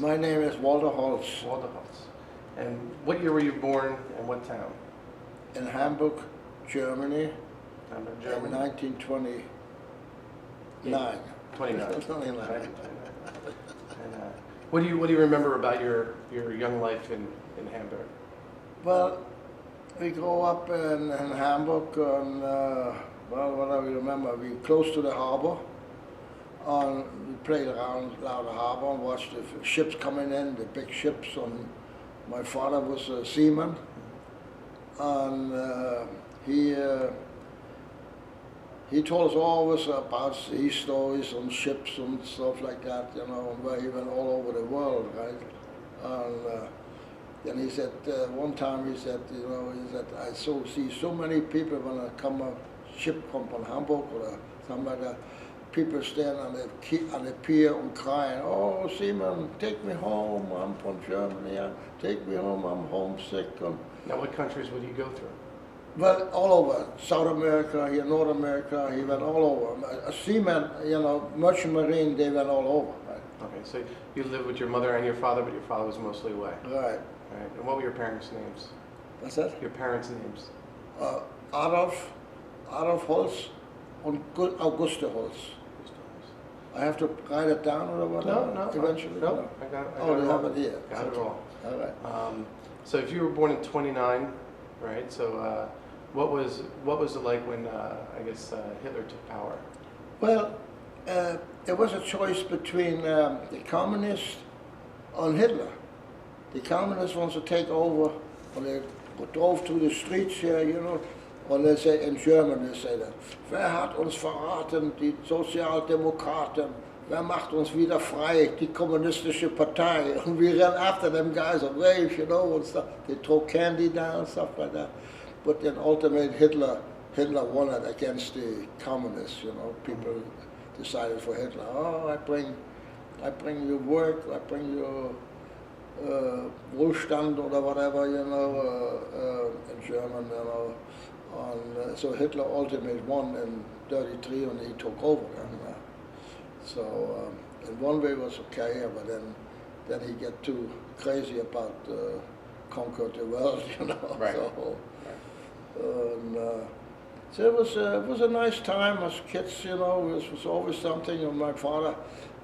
My name is Walter Holz. Walter Holz. And what year were you born and what town? In Hamburg, Germany, Hamburg, in Germany. 1929. 29. 29. Right? And what do you remember about your young life in Hamburg? Well, we grew up in Hamburg, and well, what do we remember? We close to the harbor, and we played around the harbor and watched the ships coming in, the big ships. And my father was a seaman, and he told us always about sea stories on ships and stuff like that, you know, where he went all over the world, right? And then he said, one time he said, you know, I see so many people when a ship come from Hamburg or something like that, people stand on the pier and crying, oh, seaman, take me home, I'm from Germany, take me home, I'm homesick. And, now, what countries would you go through? well, all over. South America, here, North America, he went all over. A seaman, you know, merchant marine, they went all over, right? Okay, so you lived with your mother and your father, but your father was mostly away. Right. Right. And what were your parents' names? What's that? Your parents' names? Adolf Holz and Auguste Holz. I have to write it down or whatever? No, eventually? No, I got it. Oh, you have it here. Got it all. All right. So if you were born in 29, right? So what was it like when I guess Hitler took power? Well, there was a choice between the communists and Hitler. The communists want to take over, and they drove through the streets here, you know, and they say, in German, they say that, wer hat uns verraten, die Sozialdemokraten, wer macht uns wieder frei, die kommunistische Partei, and we ran after them guys and wave, you know, and stuff. They throw candy down, stuff like that. But then ultimately Hitler won it against the communists, you know, people decided for Hitler. Oh, I bring you work, I bring you Wohlstand or whatever, you know, in German, you know. And so Hitler ultimately won in 1933 and he took over. So in one way it was okay, but then he get too crazy about conquer the world, you know. Right. So it was a nice time as kids, you know. It was always something. And my father,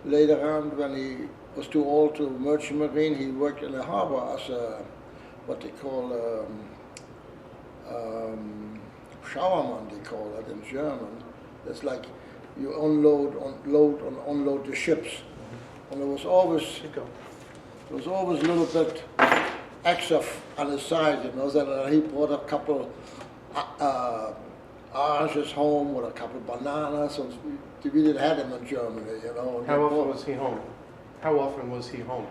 later on, when he was too old to merchant marine, he worked in the harbor as a, what they call showerman, they call it in German. It's like you unload and unload the ships. And there was always a little bit extra on the side, you know, that he brought a couple oranges home with a couple bananas, and we didn't have them in Germany, you know. How often was he home? How often was he home?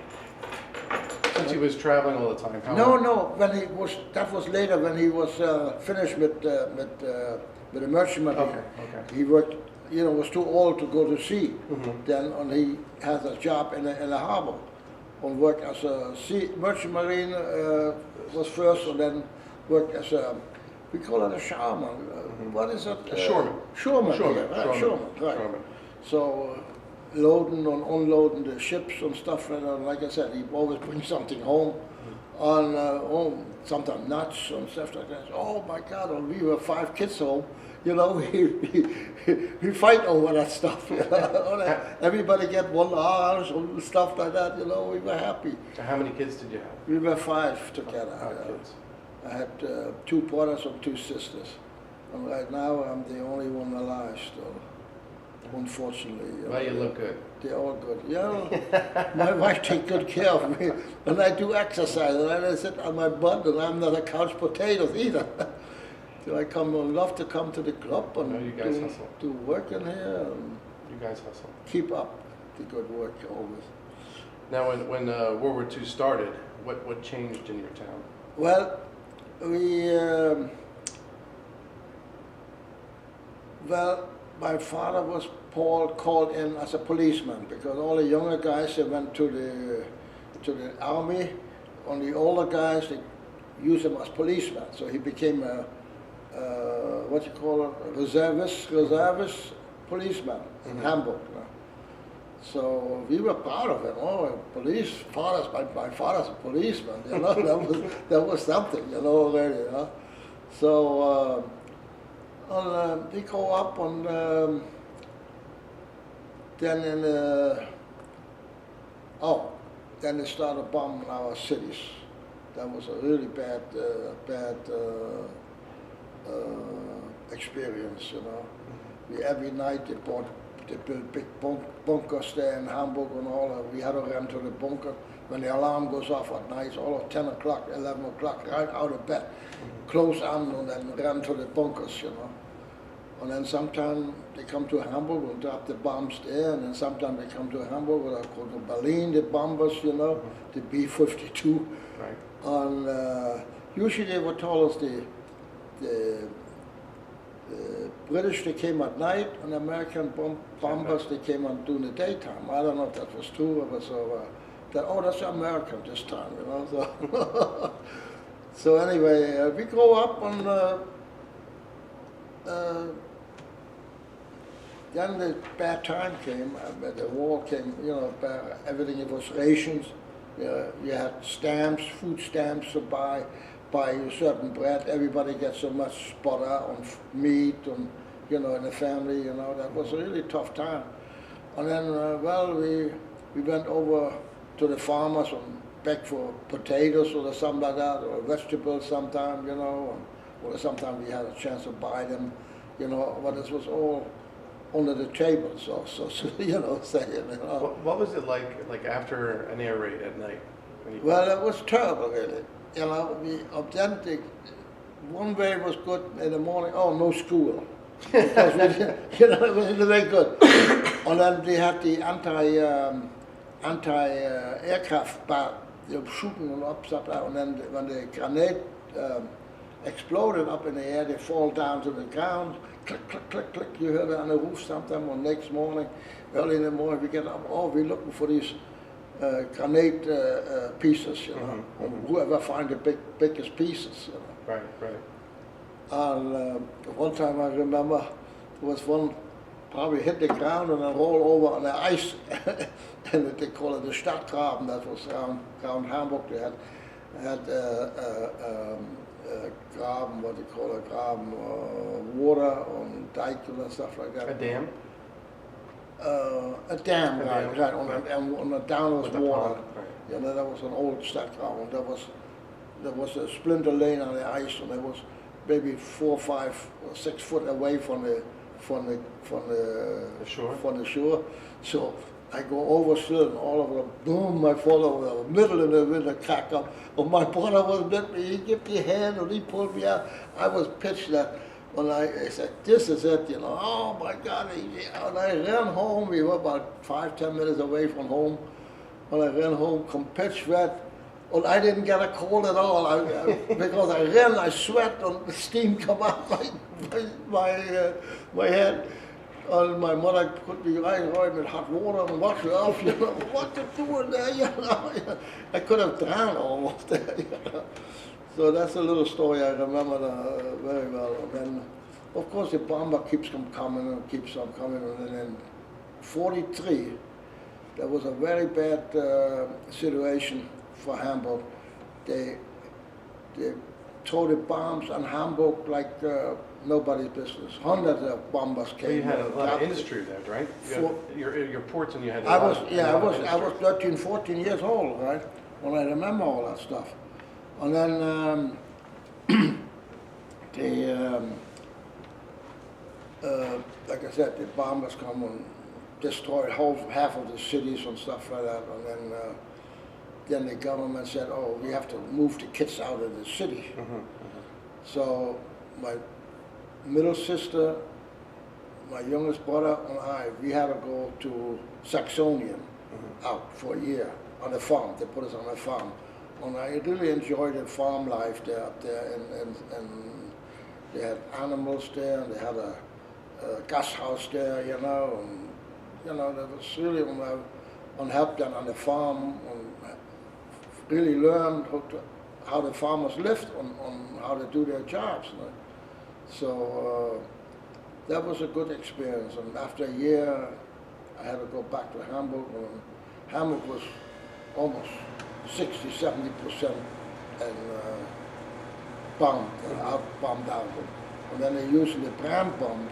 Since he was traveling all the time. No. That was later when he was finished with the merchant marine. Okay. He worked, you know, was too old to go to sea. Then and he has a job in the harbor, and worked as a merchant marine was first, and then worked as a, we call it a showerman. What is it? A shoreman. Shoreman. Shoreman. Right. Shoreman. So. Loading and unloading the ships and stuff, and like I said, he always brings something home, and sometimes nuts and stuff like that. Oh my God! And we were 5 kids home, you know. We fight over that stuff. You know? Everybody get one orange and stuff like that. You know, we were happy. How many kids did you have? We were 5 together. 5 kids. I had 2 brothers and 2 sisters, and right now I'm the only one alive still. Unfortunately. Well, you look good. They're all good. Yeah, my wife takes good care of me. And I do exercise, and I sit on my butt, and I'm not a couch potato either. So I love to come to the club and you guys hustle. do work in here. And you guys hustle. Keep up the good work always. Now, when World War II started, what changed in your town? Well, my father was called in as a policeman because all the younger guys, they went to the army, and the older guys, they used him as policeman. So he became a reservist policeman in Hamburg. So we were proud of him. Oh, police, my father's a policeman, you know, that was something, you know, already, you know. So we go up and then then they started bombing our cities. That was a really bad experience, you know. Every night they built big bunkers there in Hamburg and all that. We had to run to the bunker. When the alarm goes off at night, all at 10 o'clock, 11 o'clock, right out of bed, close on and then run to the bunkers, you know. And then sometimes they come to Hamburg and drop the bombs there, and then sometimes they come to Hamburg or they go to Berlin, the bombers, you know, the B-52. Right. And usually they would tell us the British, they came at night, and the American bombers, they came on during the daytime. I don't know if that was true, or so, that's American this time, you know. So, so anyway, we go up and then the bad time came, the war came, you know, everything, it was rations. You had stamps, food stamps to buy a certain bread. Everybody gets so much butter on meat, and you know, in the family, you know, that was a really tough time. And then, we went over to the farmers and begged for potatoes or something like that, or vegetables sometime, you know, or sometimes we had a chance to buy them, you know, but this was all under the tables also, so, you know, saying, you know. What was it like after an air raid at night? Well, it was terrible, really. You know, one way was good in the morning, no school. Because we didn't, you know, it wasn't very good. And then they had the anti-aircraft bat, they were shooting them upside down, and then when the grenade exploded up in the air, they fall down to the ground, click, click, click, click, you heard it on the roof sometime, or next morning, early in the morning, we get up, we're looking for these grenade pieces, you know, whoever find the biggest pieces, you know. Right, right. And one time I remember, there was one probably hit the ground and then roll over on the ice, and they call it the Stadtgraben, that was around Hamburg. They had graben, what they call it, graben, water on dike and stuff like that. A dam? A dam, right, and on the down was water. Right. You know, that was an old Stadtgraben. There was a splinter lane on the ice, and it was maybe 4, 5, or 6 foot away from the shore. So I go over still, and all of them, boom, I fall over the middle of the winter, crack up. And my brother was with me, he gave me a hand and he pulled me out. I was pitched that. When I said, this is it, you know, oh my God. And I ran home, we were about 5, 10 minutes away from home. When I ran home, come pitch wet. Well, I didn't get a cold at all because I ran, I sweat, and the steam come out my head. And my mother put me right in hot water and washed it off, you know, what to do in there, you know. I could have drowned almost there, you know. So that's a little story I remember very well. And then, of course, the bomber keeps on coming and keeps on coming. And then in 43, there was a very bad situation for Hamburg. They throw the bombs on Hamburg like nobody's business. Hundreds of bombers came. Well, you had a lot of industry there, right? Your ports, and you had. I was 13, 14 years old, right, when I remember all that stuff. And then like I said, the bombers come and destroy half of the cities and stuff like that. And then the government said, oh, we have to move the kids out of the city. So my middle sister, my youngest brother, and I, we had to go to Saxonian out for a year on a farm. They put us on a farm. And I really enjoyed the farm life there up there, and they had animals there, and they had a gas house there, you know, and you know, that was really on help them on the farm, and really learned how the farmers lived, on how to do their jobs. You know? So that was a good experience, and after a year I had to go back to Hamburg. And Hamburg was almost 60–70% and bombed out. And then they used the brand bomb.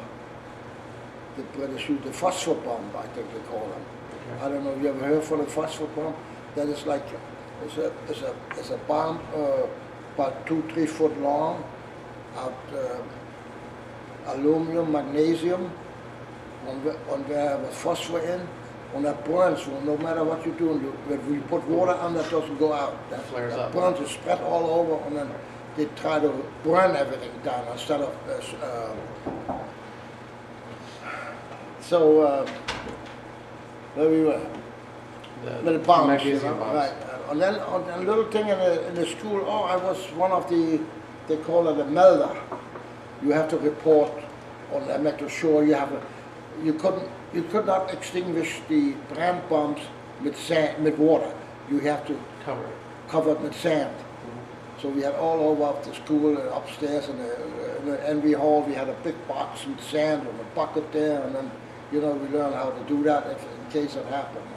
The British used the phosphor bomb, I think they call them. Okay. I don't know. You ever heard of the phosphor bomb? That is like it's a bomb about 2–3 foot long, out aluminum, magnesium, on there with phosphor in. And that burns, well, no matter what you do, if you put water on, that doesn't go out. That flares up. Burns, is spread all over, and then they try to burn everything down instead of. Where we were? The bombs, you know, bombs. right. And then a little thing in the school, I was one of they call it a melder. You have to report on them, make sure you could not extinguish the brand bombs with sand, with water. You have to cover it with sand. So we had all over the school, upstairs in the NV hall, we had a big box with sand and a bucket there, and then, we learned how to do that in case it happened.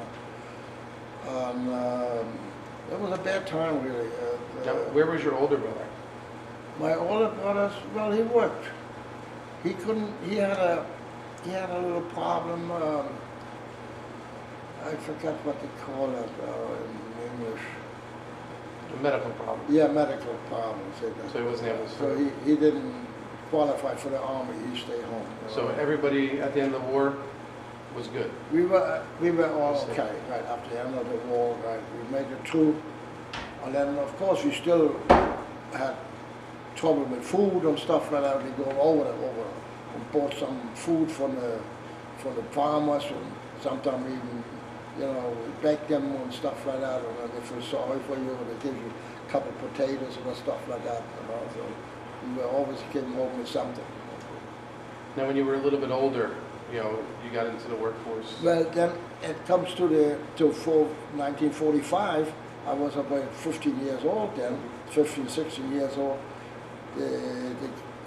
It was a bad time, really. Now, where was your older brother? My older brother, well, he worked. He couldn't, he had a little problem, I forgot what they call it in English. A medical problem. Yeah, medical problems. So he wasn't able to. So he didn't qualify for the army. He stayed home. So everybody at the end of the war was good. We were all okay, right, after the end of the war, right. We made it through. And then, of course, we still had trouble with food and stuff like that. We go over and bought some food from the farmers, and sometimes even, we bake them and stuff like that, and then they feel sorry for you, and they give you a couple of potatoes and stuff like that, So we always came home with something. Now, when you were a little bit older, you got into the workforce. Well, then it comes to 1945. I was about 15 years old then, 15, 16 years old. They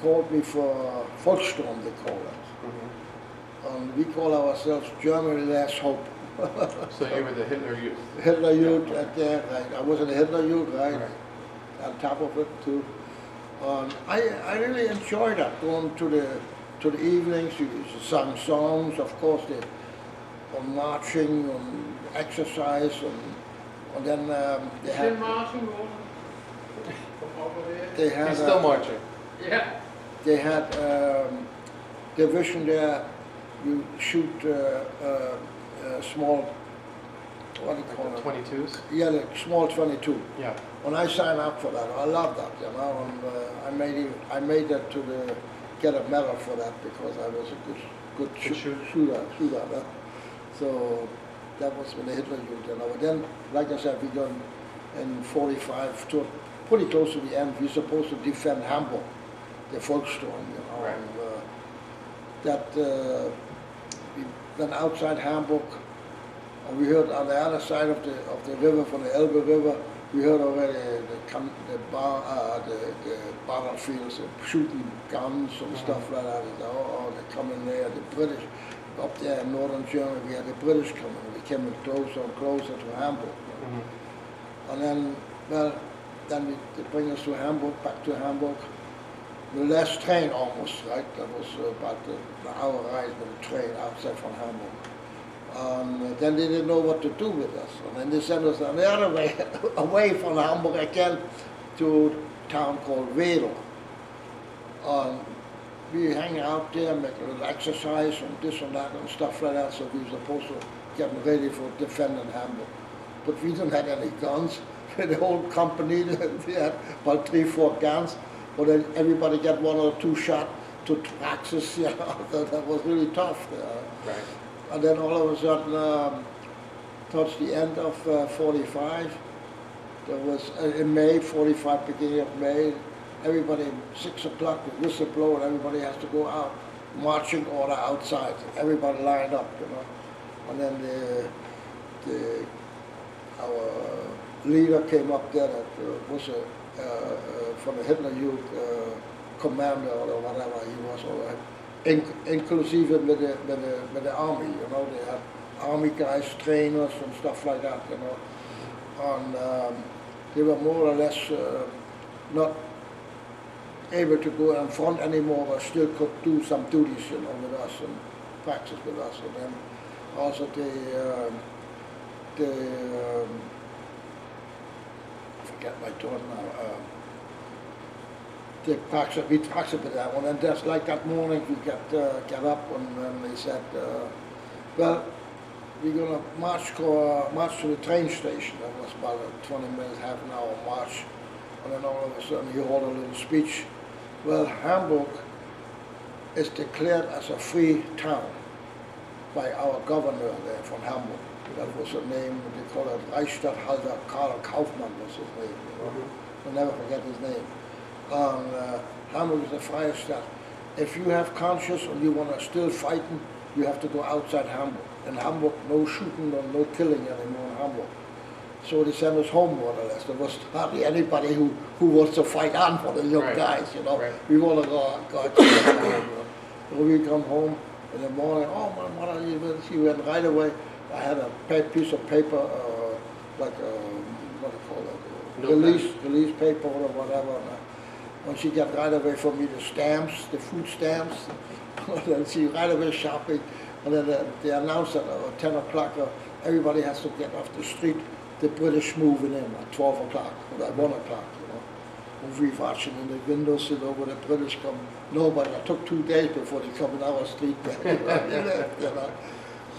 called me for Volkssturm, they call it. Mm-hmm. And we call ourselves Germany Last Hope. So you were the Hitler Youth. Hitler Youth, right. I was in the Hitler Youth, right? On top of it too. I really enjoyed that, going to the evenings. You sang songs, of course, on marching, on exercise, and then they had. Marching, They had. He's still marching. yeah. They had division there. You shoot small. What do you call it? 22s. Yeah, the small 22. Yeah. When I signed up for that, I loved that, and I made that to get a medal for that because I was a good shooter. So that was when the Hitler Youth, Then, like I said, we done in 45 to pretty close to the end. We're supposed to defend Hamburg, the Volkssturm, Right. And we went outside Hamburg. And we heard on the other side of the river, from the Elbe River, we heard already the battlefields, shooting guns and stuff like that. They're coming there. The British, up there in northern Germany, we had the British coming. We came closer and closer to Hamburg. Mm-hmm. And then, they bring us to Hamburg, back to Hamburg. The last train almost, right? That was about an hour ride with a train outside from Hamburg. Then they didn't know what to do with us. And then they sent us on the other way, away from Hamburg again, to a town called Wedel. We hang out there, make a little exercise and this and that and stuff like that, so we were supposed to get ready for defending Hamburg. But we didn't have any guns. The whole company, we had about 3–4 guns, but then everybody got 1 or 2 shot to practice, that was really tough. Right. And then all of a sudden, towards the end of 45, there was, in May, 45, beginning of May, everybody, 6 o'clock, the whistle blow, and everybody has to go out, marching order outside, everybody lined up, And then our leader came up there, that was from the Hitler Youth commander or whatever he was, inclusive with the army, they had army guys, trainers and stuff like that, you know. And they were more or less not able to go in front anymore, but still could do some duties, you know, with us and practice with us. And then also I forget my term now. We practiced with that one, and just like that morning we got up and they said, well, we're gonna march to the train station. That was about a 20 minutes, half an hour march, and then all of a sudden he hold a little speech. Well, Hamburg is declared as a free town by our governor there from Hamburg. That was the name, they call it Reichsstatthalter Karl Kaufmann was his name. You know? I'll never forget his name. Hamburg is a freie Stadt. If you have conscience and you want to still fighting, you have to go outside Hamburg. In Hamburg, no shooting or no killing anymore in Hamburg. So they sent us home more or less. There was hardly anybody who wants to fight on for the young guys, you know. Right. We want to go outside home, you know. So we come home in the morning, oh my mother, she went right away. I had a piece of paper, like what do you call it, release paper or whatever. And she got right away from me the stamps, the food stamps. And she right away shopping. And then they announced that at 10 o'clock, everybody has to get off the street. The British moving in at 12 o'clock or at 1 o'clock, you know. And we watching in the windows, you know, when the British come. Nobody, it took 2 days before they come in our street. You know.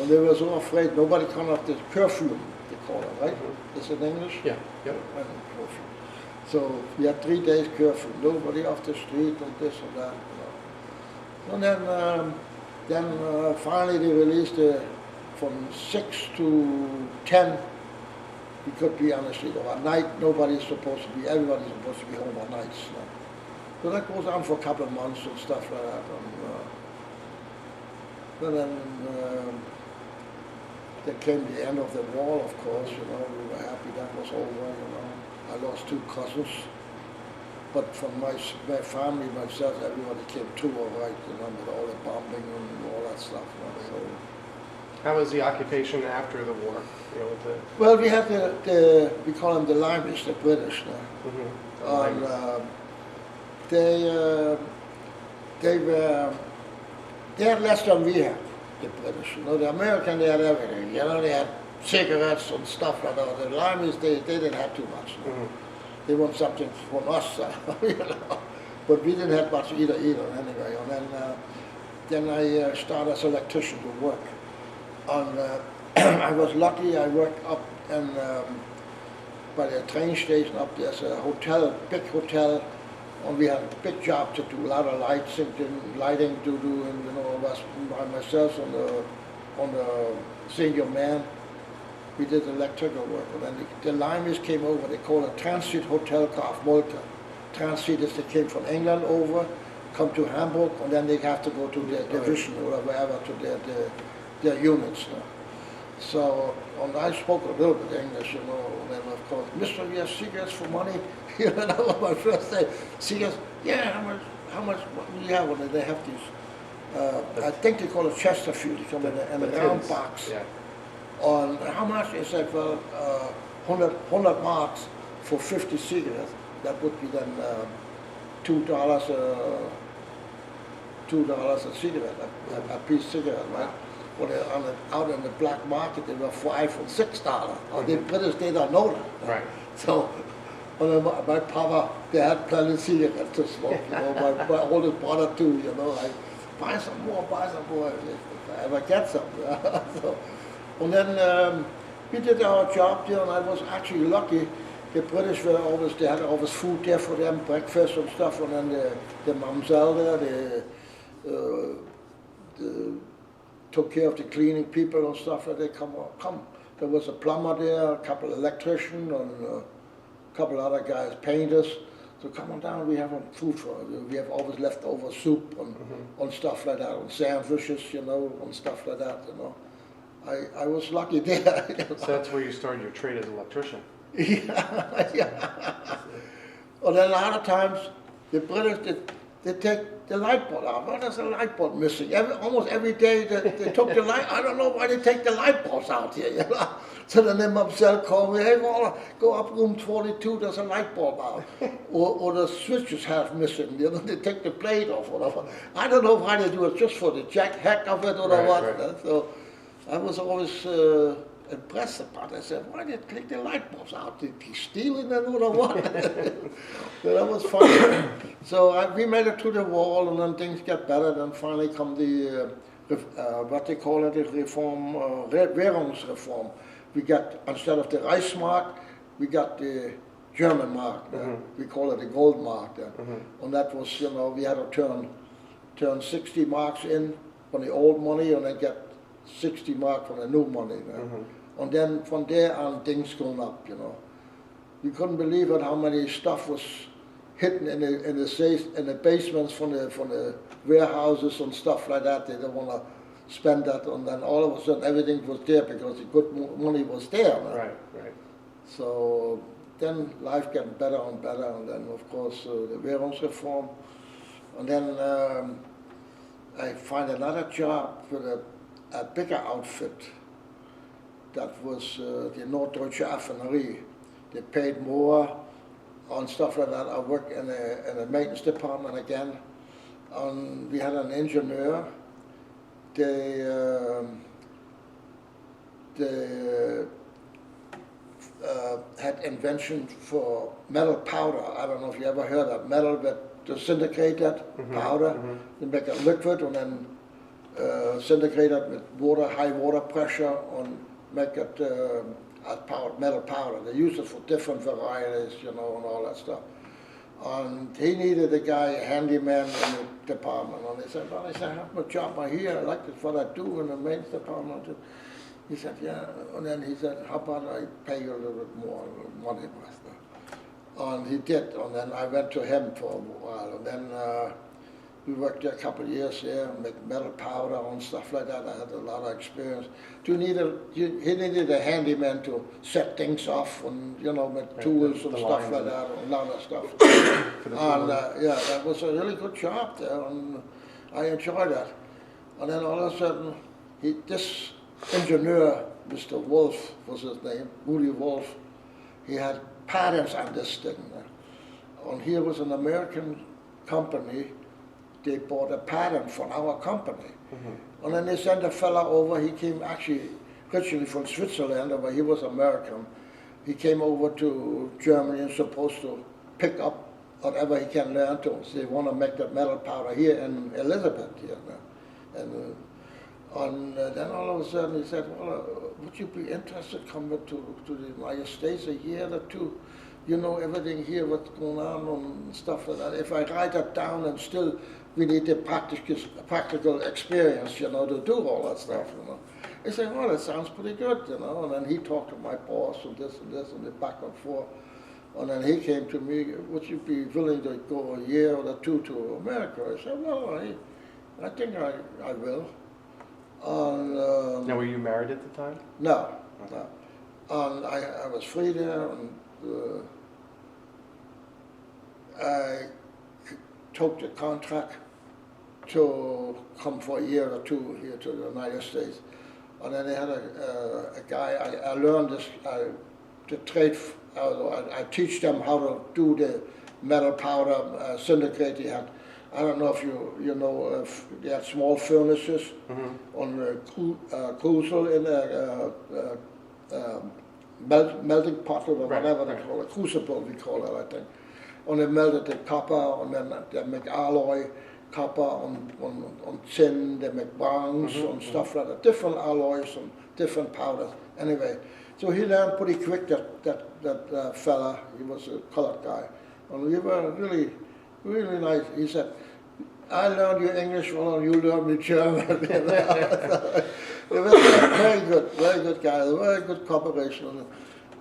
And they were so afraid, nobody come off the curfew, they call it, right? Is it in English? Yeah. Yep. Curfew. So we had 3 days curfew, nobody off the street and this and that, you know. And then finally they released from 6 to 10, we could be on the street. Or at night, everybody's supposed to be home at night. So that goes on for a couple of months and stuff like that. And then came the end of the war, of course, you know. We were happy that was over, you know. I lost 2 cousins. But from my family, myself, everybody came through all right, you know, with all the bombing and all that stuff. You know, so. How was the occupation after the war? You know, with the... Well, we had we call them the Limeys, the British now. Mm-hmm. They had less than we had, the British. You know, the Americans, they had everything. You know, they had cigarettes and stuff like that. The Limeys, they didn't have too much. You know? Mm-hmm. They want something from us, you know. But we didn't have much either anyway. And then I started as an electrician to work. And I was lucky. I worked up in, by the train station up there's a hotel, big hotel, and we had a big job to do, a lot of lighting to do, and you know, I was by myself on the senior man. We did electrical work, and then the Limeys came over. They call it Transit Hotel Kauf Molke. Transit is they came from England over, come to Hamburg, and then they have to go to their division or wherever to their units. You know. So, and I spoke a little bit English, you know, and then of course, Mister, you have cigarettes for money? You know, that was my first day. Cigarettes, yeah, how much what do you have? And they have these, I think they call it Chesterfield, they come in a round box. Yeah. On how much? I said, well, 100 marks for 50 cigarettes. That would be then $2 a cigarette, a piece of cigarette, right? Well, out in the black market, they were $5 and $6. The British, they don't know that. Right. So, my papa, they had plenty of cigarettes to smoke. You know, my oldest brother too. You know, like buy some more. If I ever get some. So, and then we did our job there, and I was actually lucky. The British were always, they had always food there for them, breakfast and stuff, and then the mamsel there, they took care of the cleaning people and stuff, and they come. There was a plumber there, a couple of electricians, and a couple other guys, painters. So come on down, we have food for you. We have always leftover soup and stuff like that, and sandwiches, you know, and stuff like that, you know. I was lucky there. You know? So that's where you started your trade as an electrician. Yeah. And then a lot of times, the British, they take the light bulb out. Why there's a light bulb missing? Almost every day they took the light. I don't know why they take the light bulbs out here. You know? So then the mamsell called me, hey, Waller, go up room 42, there's a light bulb out. or the switch is half missing. You know, they take the plate off or whatever. I don't know why they do it, just for the heck of it or what. Right. So I was always impressed about it. I said, why did they take the light bulbs out? Did he steal it then or what? So that was funny. So we made it to the wall, and then things got better. Then finally come the, what they call it, the reform, Währungsreform. We got, instead of the Reichsmark, we got the German mark. We call it the gold mark. And that was, you know, we had to turn 60 marks in from the old money, and then get 60 mark from the new money. And then from there on, things going up, you know. You couldn't believe it how many stuff was hidden in the basements from the warehouses and stuff like that. They don't want to spend that, and then all of a sudden everything was there because the good money was there. Right, right. So then life got better and better, and then of course the Währungsreform, and then I find another job with a bigger outfit. That was the Norddeutsche Affinerie. They paid more on stuff like that. I worked in a maintenance department again, and we had an engineer. They had invention for metal powder. I don't know if you ever heard of metal that disintegrate that powder. They make a liquid and then syndicate it with water, high water pressure, and make it as metal powder. They use it for different varieties, you know, and all that stuff. And he needed a guy, a handyman in the department. And he said, well, I have my job here. I like what I do in the maintenance department. He said, yeah. And then he said, how about I pay you a little bit more money? And he did. And then I went to him for a while. And then we worked there a couple of years there, make metal powder and stuff like that. I had a lot of experience. He needed a handyman to set things off, and you know, with tools and stuff like that, and a lot of stuff. And yeah, that was a really good job there, and I enjoyed that. And then all of a sudden, this engineer, Mr. Wolf was his name, Woody Wolf, he had patents on this thing. And here was an American company. They bought a patent from our company. And then they sent a fella over. He came actually originally from Switzerland, but he was American. He came over to Germany and supposed to pick up whatever he can learn to. So they want to make that metal powder here in Elizabeth. Here. And then all of a sudden he said, well, would you be interested coming to the United States a year or two? You know everything here, what's going on and stuff like that. If I write that down, and still we need the practical experience, you know, to do all that stuff, you know. I said, well, that sounds pretty good, you know. And then he talked to my boss and this and this and the back and forth. And then he came to me, would you be willing to go a year or two to America? I said, well, I think I will. And, now, were you married at the time? No, no. And I was free there, and I took the contract to come for a year or two here to the United States. And then they had a guy, I learned this, the trade, I teach them how to do the metal powder syndicate. They had, I don't know if you know, if they had small furnaces on the crucible in a melting pot or whatever they call it, crucible we call it, I think. And they melted the copper, and then they make alloy, copper on tin, they make bronze and stuff like that, different alloys and different powders. Anyway, so he learned pretty quick, that fella, he was a colored guy. And we were really, really nice. He said, I learned your English, well, you learned me German. You know? It was very good guy, very good cooperation.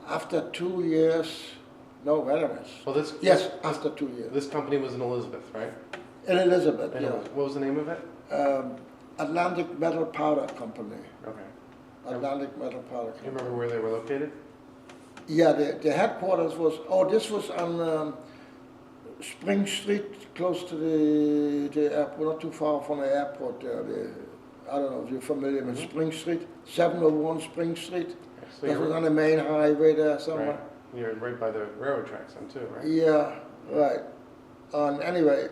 After 2 years, no, wait a minute. Well, after 2 years. This company was in Elizabeth, right? In Elizabeth, yeah. What was the name of it? Atlantic Metal Powder Company. Okay. Atlantic Metal Powder Company. You remember where they were located? Yeah, the headquarters was, this was on Spring Street, close to the airport, not too far from the airport there. I don't know if you're familiar with Spring Street, 701 Spring Street. So That was on the main highway there somewhere. right. You're right by the railroad tracks then too, right? Yeah, right. And anyway,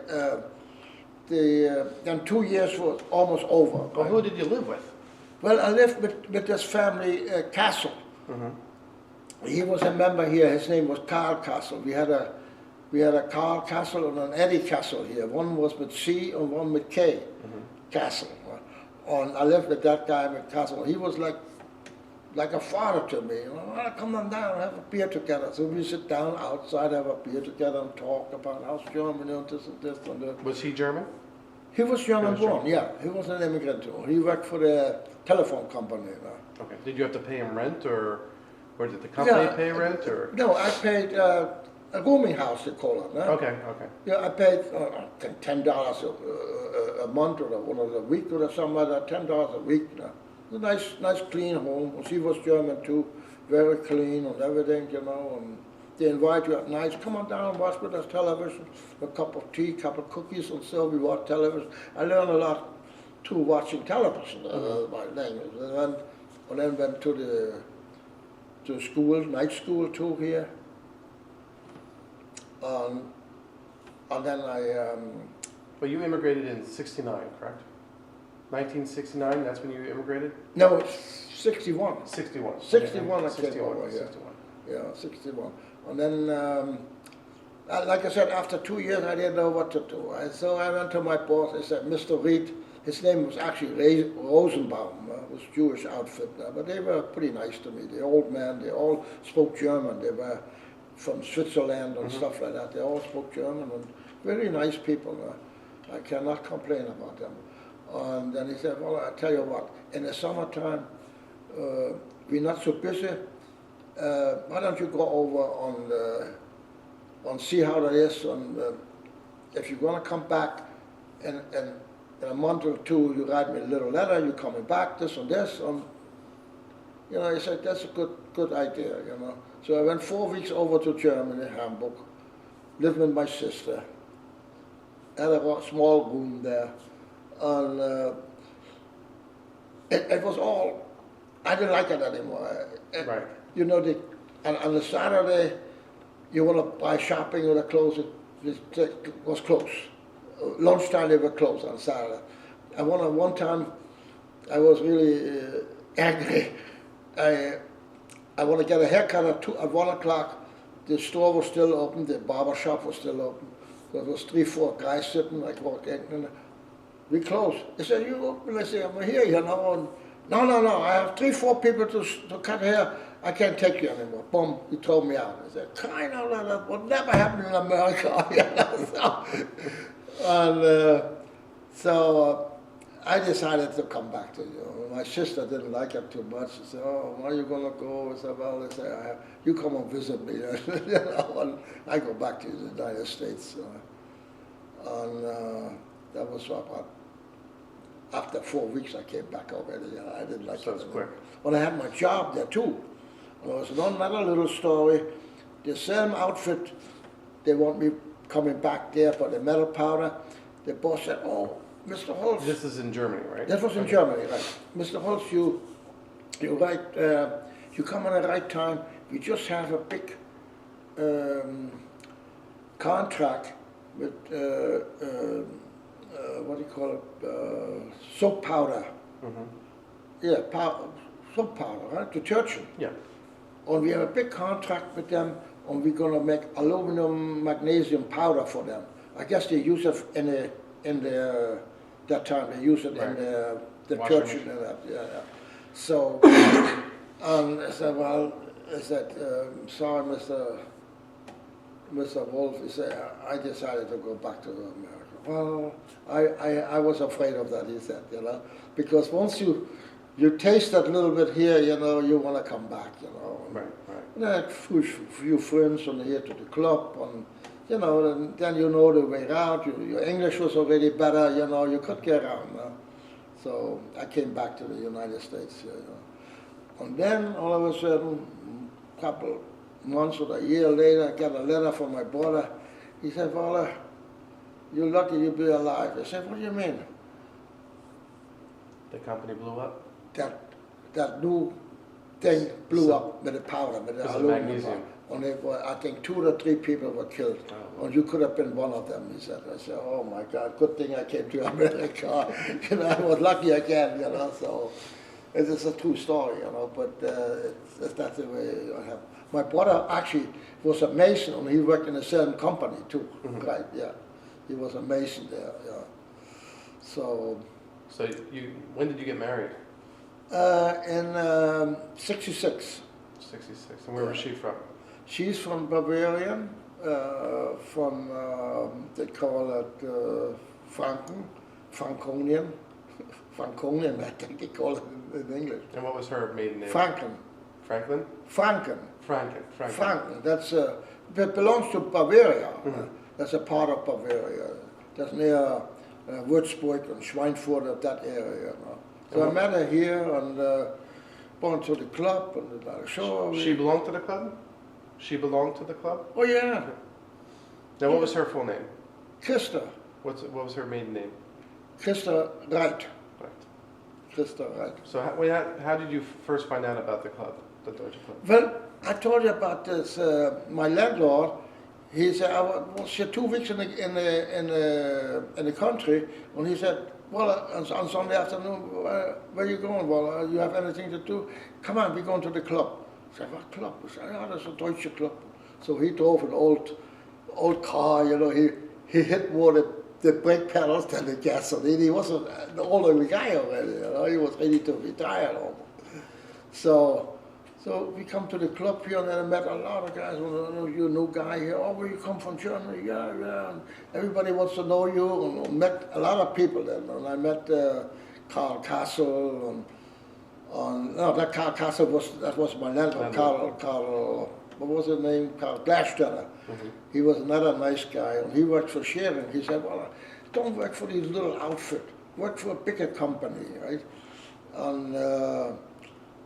then 2 years was almost over. Well, who did you live with? Well, I lived with this family, Castle. Mm-hmm. He was a member here. His name was Carl Castle. We had a Carl Castle and an Eddie Castle here. One was with C and one with K. Castle. And I lived with that guy with Castle. He was like a father to me. You know, "Well, come on down and have a beer together." So we sit down outside, have a beer together, and talk about how's Germany and this and this and that. Was he German? He was German He was born. Yeah, he was an immigrant too. He worked for the telephone company. Okay. Did you have to pay him rent, or did the company Yeah, pay rent, or? No, I paid a rooming house, they call it. Okay. Okay. Yeah, I paid $10 a month or a week or something like that. $10 a week. A nice, clean home. She was German too, very clean and everything, you know. And they invite you at night. Come on down and watch with us television. A cup of tea, cup of cookies, and so we watch television. I learned a lot too watching television. My language, and then went to the school, night school too here. And then But you immigrated in '69, correct? 1969. That's when you immigrated. no, it's 61. 61. 61 I came 61. over, yeah. 61. Yeah, 61. And then, like I said, after 2 years, I didn't know what to do. So I went to my boss. I said, Mr. Reed, his name was actually Rosenbaum, it was Jewish outfit, but they were pretty nice to me. The old men, they all spoke German. They were from Switzerland and stuff like that. They all spoke German and very nice people. I cannot complain about them. And then he said, well, I tell you what, in the summertime, we're not so busy. Why don't you go over and see how that is? And if you're going to come back in a month or two, you write me a little letter, you're coming back, this and this. And, you know, he said, that's a good idea, you know. So I went 4 weeks over to Germany, Hamburg, lived with my sister, had a small room there. And it was all, I didn't like it anymore. Right. You know, on the Saturday, you want to buy shopping or the clothes, it was closed. Lunchtime they were closed on Saturday. One time, I was really angry. I want to get a haircut at 1 o'clock. The store was still open, the barber shop was still open. There was 3-4 guys sitting, like walking. We closed. He said, you open? I said, I'm here, you know. And, no, I have 3-4 people to cut hair. I can't take you anymore. Boom, he told me out. I said, kind of, that would never happen in America. You know? So I decided to come back to you. My sister didn't like it too much. She said, oh, where are you going to go? I said, well, they say, you come and visit me. You know, and I go back to the United States. That was about, after 4 weeks I came back already. I didn't like it. So it's quick. Well, I had my job there too. There was another little story. The same outfit, they want me coming back there for the metal powder. The boss said, oh, Mr. Holz. This is in Germany, right? That was in Germany, right. Mr. Holz, you come at the right time. We just have a big contract with, what do you call it, soap powder. Yeah, soap powder, right, detergent. Yeah. And we have a big contract with them, and we're going to make aluminum magnesium powder for them. I guess they use it in the that time they use it in the detergent and that. Yeah. So, I said, well, I said, sorry, Mr. Wolf. He said, I decided to go back to America. Well, I was afraid of that. He said, you know, because once you taste that little bit here, you know, you want to come back, you know. Right. And I had few friends on here to the club, and you know, and then you know the way out. Your English was already better, you know. You could get around. So I came back to the United States, you know. And then all of a sudden, a couple months or a year later, I got a letter from my brother. He said, well, you're lucky you'll be alive. I said, what do you mean? The company blew up? That new thing blew up with the powder, with the Because of aluminum. magnesium. And I think 2 or 3 people were killed. Oh. And you could have been one of them, he said. I said, oh my God, good thing I came to America. You know, I was lucky again, you know, so it is a true story, you know, but that's the way I have. My brother actually was a mason, and he worked in the same company too, right, yeah. He was a mason there, yeah. So when did you get married? in 66. 66. And where was she from? She's from Bavarian, from, they call it Franconian. Franconian, I think they call it in English. And what was her maiden name? Franken. Franklin? Franken. Franken. Franken. That's it belongs to Bavaria. That's a part of Bavaria. That's near Würzburg and Schweinfurt, that area. You know. So I met her here and went to the club and the show. She belonged to the club? She belonged to the club? Oh yeah. Now, what was her full name? Christa. What was her maiden name? Christa Reit. Right. Christa Reit. So how did you first find out about the club, the Deutscher Club? Well, I told you about this. My landlord, he said, I was here 2 weeks in the country, and he said, well, on Sunday afternoon, where are you going? Well, you have anything to do? Come on, we're going to the club. I said, what club? I said, yeah, there's a Deutscher Club. So he drove an old car, you know, he hit more the brake pedals than the gasoline. He was an older guy already, you know, he was ready to retire almost. So we come to the club here, and then I met a lot of guys. Well, you a new guy here? Oh, where you come from, Germany? Yeah. And everybody wants to know you. And I met a lot of people then. And I met Carl Castle. No, that Carl Castle was my landlord. Carl, what was his name? Carl Glasteller. He was another nice guy, and he worked for Schering. He said, well, don't work for these little outfit. Work for a bigger company, right? And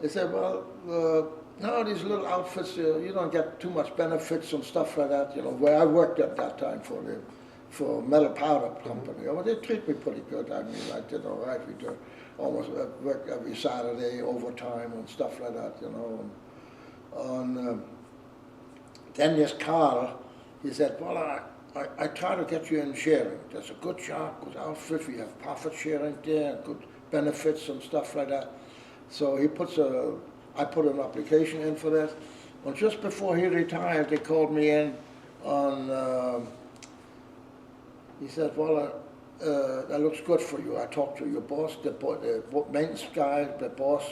they said, well, no, these little outfits, you don't get too much benefits and stuff like that, you know, where I worked at that time for metal powder company. Well, they treat me pretty good. I mean, I did all right. We did almost work every Saturday, overtime and stuff like that, you know. And then this Carl, he said, well, I try to get you in sharing. There's a good job, good outfit. We have profit sharing there, good benefits and stuff like that. So I put an application in for that. And just before he retired, they called me in on, he said, well, that looks good for you. I talked to your boss, the maintenance guy, the boss,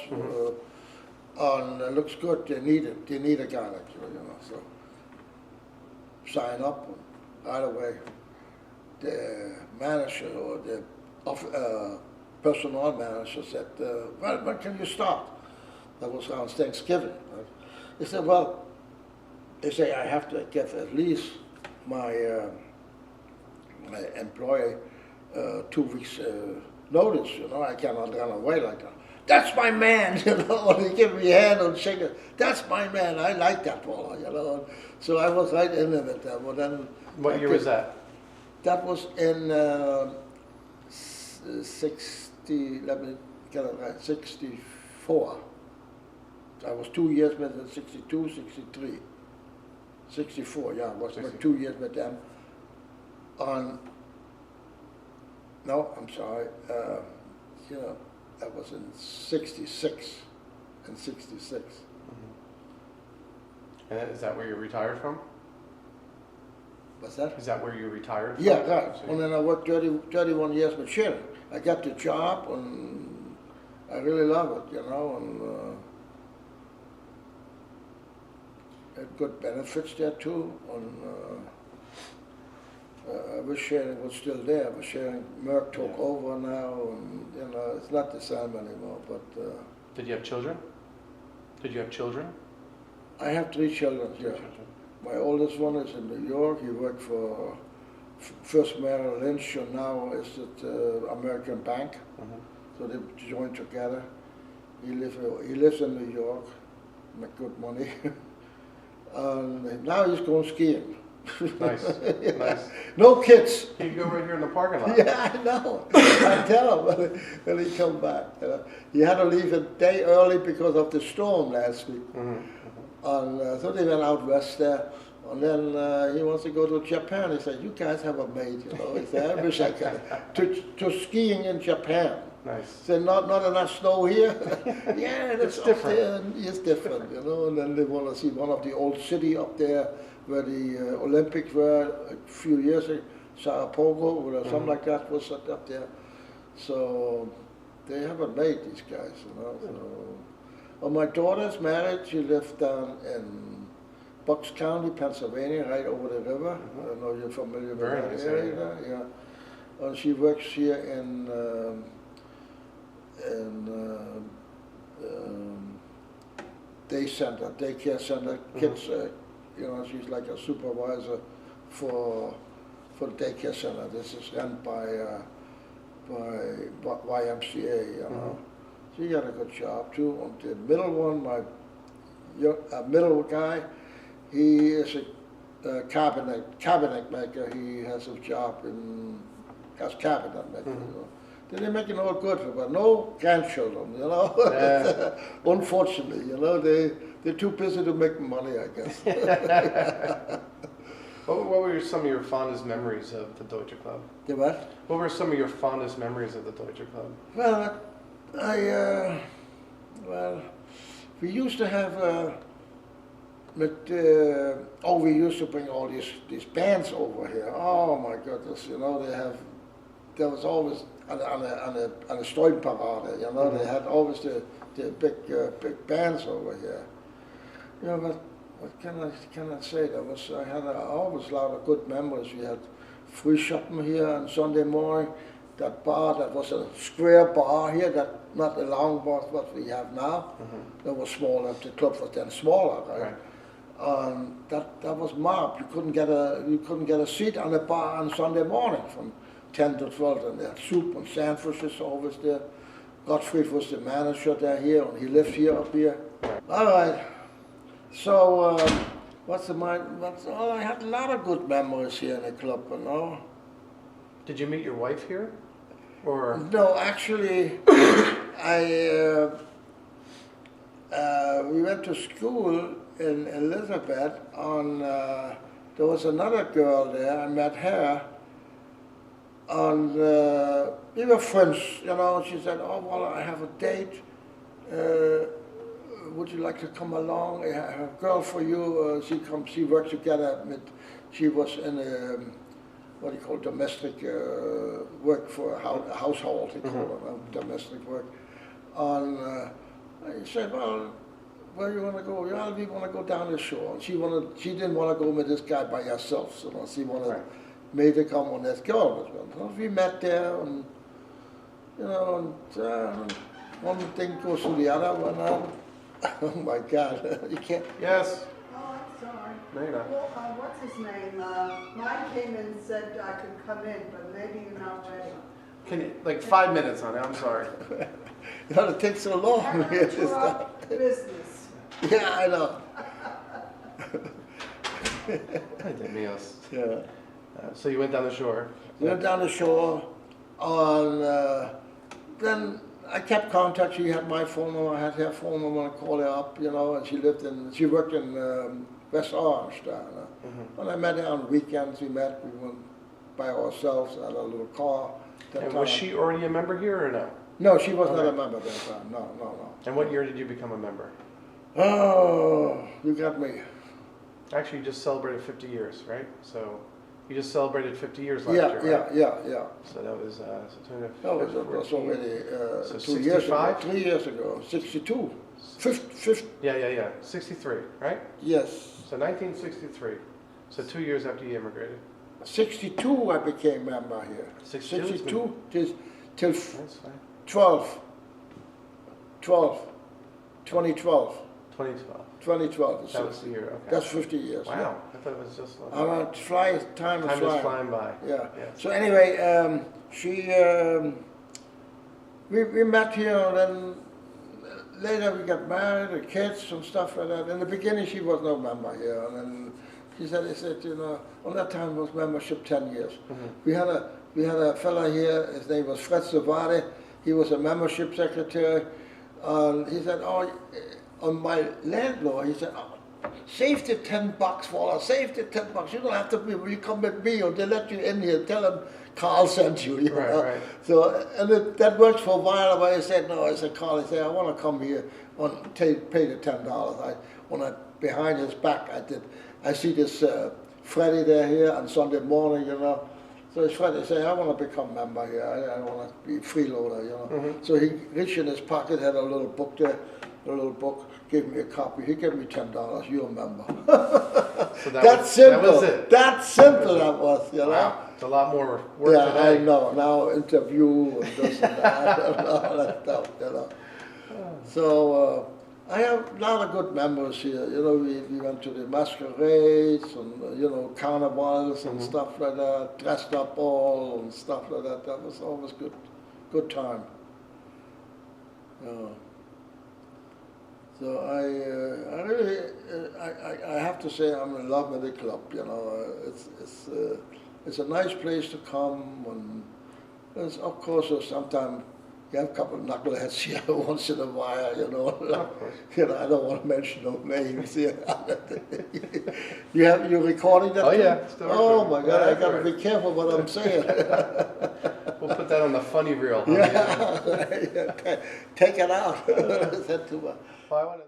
and it looks good. They need a guy like you know. So sign up. And right away, the manager or the personnel manager said, well, when can you start? That was around Thanksgiving. Right? He said, well, they say I have to give at least my employee 2 weeks notice, you know, I cannot run away like that. That's my man, you know, and he gave me a hand and shake it. That's my man, I like that fella, you know. So I was right in it. But then what year was that? That was in 60, let me get it right, 64. I was 2 years with them, 62, 63. 64, yeah, I was 2 years with them. No, I'm sorry, you know, that was in 66, and 66. And is that where you're retired from? What's that? Is that where you retired from? Yeah, right. And then I worked 31 years with Schering. I got the job, and I really love it, you know, and had good benefits there too. And I wish Schering was still there, but Schering, Merck took over now, and you know, it's not the same anymore. But did you have children? Did you have children? I have 3 children. Yeah. My oldest one is in New York. He worked for first Merrill Lynch, and now is at American Bank. So they joined together. He lives in New York, make good money. And now he's going skiing. Nice, Yeah. nice. No kids. You go right here in the parking lot. Yeah, I know. I tell him when he come back. You know. He had to leave a day early because of the storm last week. So they went out west there. And then he wants to go to Japan. He said, "You guys have a maid, you know." He said, "I wish I could." To skiing in Japan. Nice. He said, "Not enough snow here." Yeah, It's up different. there, and it's different, you know. And then they want to see one of the old city up there where the Olympics were a few years ago, Sarajevo or something like that was up there. So they haven't made these guys, you know. So, well, my daughter's married. She lives down in Bucks County, Pennsylvania, right over the river. I don't know if you're familiar with Very that nice area. area. Yeah. And she works here in daycare center. Kids, you know, she's like a supervisor for the daycare center. This is run by YMCA, you know. She got a good job too. And the middle one, my middle guy, he is a cabinet maker. He has a job as cabinet maker. You know. They're making all good, but no grandchildren, you know. Yeah. Unfortunately, you know, they're too busy to make money, I guess. What were some of your fondest memories of the Deutscher Club? The what? What were some of your fondest memories of the Deutscher Club? Well, we used to have. We used to bring all these bands over here. Oh my goodness, you know, there was always on a Steubenparade, you know, they had always the big bands over here. You know, but what can I say? I had always a lot of good memories. We had free shopping here on Sunday morning. That bar, that was a square bar here, that not a long bar what we have now. That was smaller. The club was then smaller, right? That was mobbed. You couldn't get a seat on the bar on Sunday morning from 10 to 12, and they had soup and sandwiches always there. Gottfried was the manager there here, and he lived here up here. All right. So I had a lot of good memories here in the club, you know. Did you meet your wife here, or? No, actually, we went to school in Elizabeth. There was another girl there. I met her, and we were friends. You know, she said, "Oh well, I have a date. Would you like to come along? I have a girl for you." She works together. She was in what do you call it, domestic work for a household. They call it domestic work. And I said, "Well, where you want to go?" "Yeah, we want to go down the shore." And she didn't want to go with this guy by herself, so she wanted me to come on this girl with her. So we met there, and you know, and one thing goes to the other. Oh my God, you can't. Yes. Oh, I'm sorry. No, you're not. Well, what's his name? Mine came in and said I could come in, but maybe you're not ready. Can you, like 5 minutes on it? I'm sorry. You know, it takes so long. Interrupt business. Yeah, I know. Ay, Dios mío. Yeah. So you went down the shore. We went down the shore, and then I kept contact. She had my phone number, I had her phone number. I called her up, you know, and she worked in West Orange there. And I met her on weekends. We went by ourselves, had a little car. And was she already a member here or no? No, she was not a member at that time. No. And what year did you become a member? Oh, you got me. Actually, you just celebrated 50 years, right? So you just celebrated 50 years last year, right? Yeah. So that was September. No, it was already So 2 years ago, 65? 3 years ago, 62. 50. Yeah. 63, right? Yes. So 1963. So 2 years after you immigrated. 62 I became member here. 62 62 till That's fine. 2012. 2012. 2012. That was the year. Okay. That's 50 years. Wow. I thought it was just. Time is Time is flying. flying by. Yeah. Yeah. So anyway, we met here, and then later we got married, and kids and stuff like that. In the beginning, she was no member here, and then he said, you know, on that time was membership 10 years. We had a fella here, his name was Fred Savati. He was a membership secretary. He said, oh, on my landlord, he said, oh, save the $10 for us, save the $10. You don't have to be, you come with me or they let you in here, tell them Carl sent you, you know. Right. So, and that worked for a while, but I said, no, I said, Carl, I said, I want to come here, pay the $10. Behind his back, I see this Freddie there here on Sunday morning, you know. So it's Freddie said, I want to become member here, I want to be freeloader, you know. So he reached in his pocket, had a little book there, gave me a copy. He gave me $10. You're a member. So That's simple. That was it. That's simple. That was, you know. Wow. It's a lot more work Yeah, today. I know. Now interview and this and that and all that stuff, you know. So I have a lot of good memories here. You know, we went to the masquerades and you know, carnivals and stuff like that. Dressed up all and stuff like that. That was always good time. So I really, I have to say I'm in love with the club. You know, it's a nice place to come, and there's, of course, sometimes you have a couple of knuckleheads here once in a while. You know, you know, I don't want to mention no names here. You're recording that? Oh too? yeah. Still Oh recording. my God! Yeah, I got to right. be careful what I'm saying. We'll put that on the funny reel. Yeah, take it out. Is that too much? Well, I wanna